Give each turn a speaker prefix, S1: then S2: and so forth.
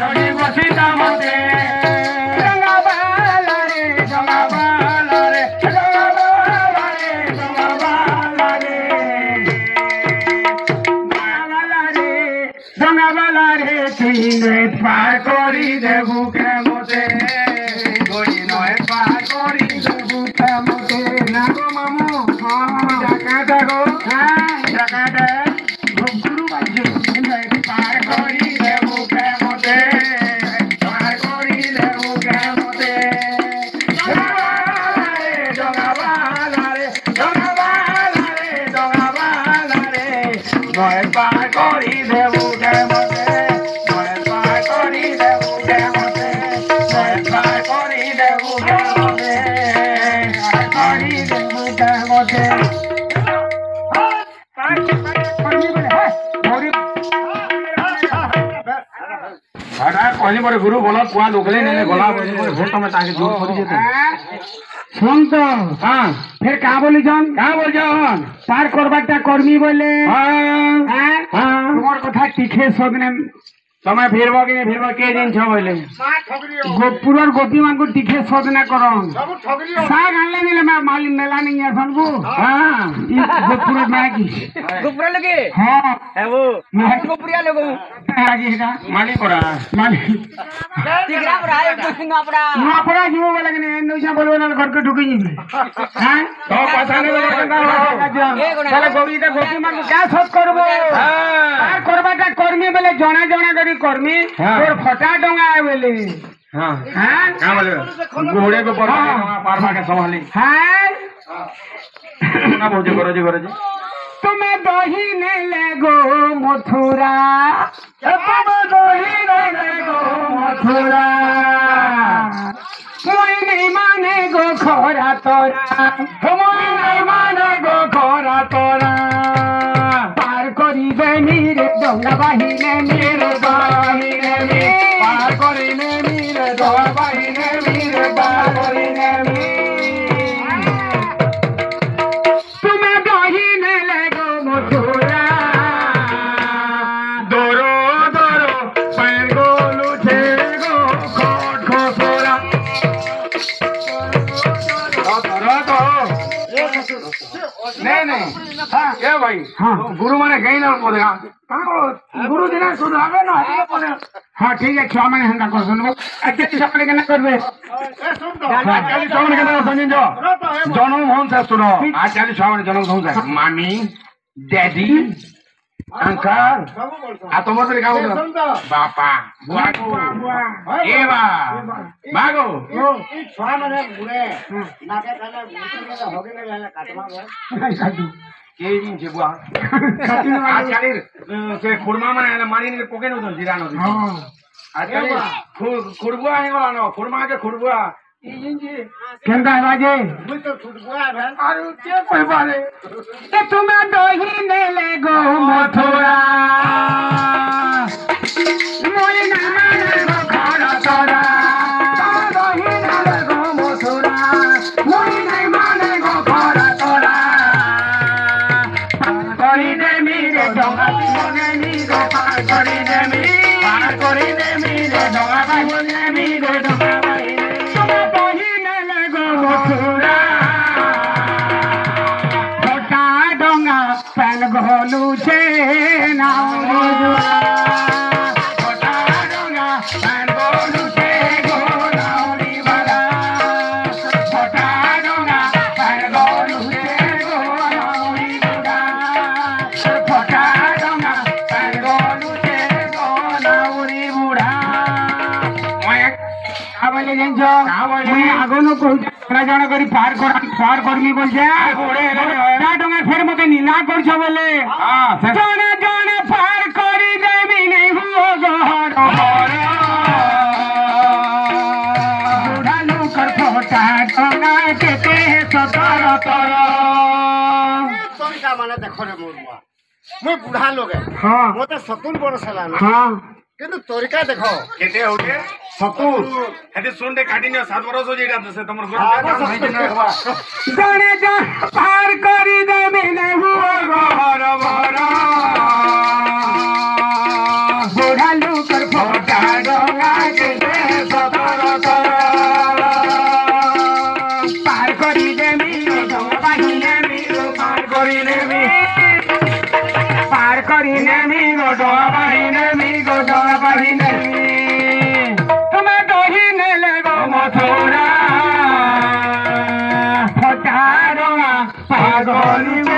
S1: चढ़ी बसीता मते डंगा बाला रे डंगा बाला रे डंगा बाला रे डंगा बाला रे डंगा बाला रे तीन पार करी देबू के मते गोरी नय पार करी देबू के मते ना गो मामू हां डाका गो हां डाका गुरु बाजू पार करी देबू के मते पार करी देबू के मते डंगा बाला रे डंगा बाला रे डंगा बाला रे नय पार करी देबू के मते नय पार करी देबू के मते नय पार करी देबू के मते करी देबू के मते कहली मोरे गुरु बोला कुआ लोकले ने गला बोली मोरे भोट में ताके दूर पड़ी जेते सुन तो हां फिर का बोली जान पार करबाटा कर्मी बोले हां हां तुम्हार कथा तीखे सगने समय फिरबो के दिन छ बोले गोपुर गोपी मान को तीखे सदना करन सब ठगरी साग आनले मिले माली मेला नहीं है सनबू हां गोपुर में की गोपुर लगे हां है वो गोपुरिया लोग आगे का माली पड़ा माली तिगरा पड़ा एक सिंगा पड़ा ना पड़ा जीव वाला ने नौसा बोलबो ना घर के ढुकी जी हां तो पता नहीं चला गौरी ता गोपी मान को क्या सब करबो हां करबाटा कर्मी बेले जना जना करी कर्मी और फटा डंगा बेले हां हां का बोले घोड़े को पर पारवा के संभाली हां ना बोझे करो जी तुम्हें दही ने लगो मथुरा तुम्हें दही ने लगो मथुरा कोई नहीं माने गो खोरा तोरा कोई नहीं माने गो खोरा तोरा पार करी दे मेरे डंगा बाहिने मेरे बाहिने पार करी ने मेरे डंगा बाहिने मेरे बाहिने नहीं हाँ क्या भाई हाँ गुरु माने कहीं ना बोलेगा गुरु जी ने सुधारे ना हाँ ठीक है छह महीने हंगा कर सुनो अच्छा छह महीने ना करबे आज 40 महीने ना सुनिन जो जन्म होन से सुनो आज 40 महीने जन्म होन से मामी डैडी अंकल आ तुम तो लिखा बोलो बापा बागो ए बागो ई छह महीने बुढ़े नाके खाना होगे ना लेना काटमा काटू के दिन जे बुआ आज चालीर से खुरमा माने मारी ने पोके न जीरा न हां आज चालीर खुरबुआ हे वाला न खुरमा के खुरबुआ ई जी केंदा बाजे मुई तो खुरबुआ है अरे के कोई बारे ते तुम्हें दही ने ले गो मथुरा मोई ना माने गो खारा तोरा दही ने ले गो मथुरा मोई नहीं माने गो खारा तोरा करी दे मेरे डंगा मोने मीरे पार करी दे मेरे डंगा मोने मीरे डंगा तुम दही ने ले गो मथुरा छोटा डंगा पैन घोलू छे ना छोटा डंगा पैन घोलू छे गोलाउरी वाला छोटा डंगा पैन घोलू छे गोलाउरी वाला छोटा डंगा पैन घोलू छे गोलाउरी बुढ़ा बोले जेंजो मैं आगोनो को जण करी पार करमी बोल जा ना डंगा फेर मते नीला कर छ बोले हां जण जण पार करी देबी नहीं हुओ घर बुढ़ा लोकर फोटा डंगा केते सतर तर
S2: तोरिका माने देखो रे मोरवा मैं बुढ़ा लोग है
S1: हां
S2: मोते 70 वर्ष हला
S1: हां
S2: किंतु तोरिका देखो
S3: केते होगे
S1: 70
S3: हेते सुन दे काटिन 7 वर्ष हो जेटा से तमर घर
S1: जण जण पार करी देबी नहीं हुओ घर बुढ़ा लोकर फोटा डंगा କରି ଦେମି ଡଙ୍ଗା ବାହି ନେମି ପାର କରି ନେମି ପାର କରି ନେମି ଡଙ୍ଗା ବାହି ନେମି ଡଙ୍ଗା ବାହି ନେମି তুমি দহি নেলে গো মথুরা ফটারোয়া পাগলি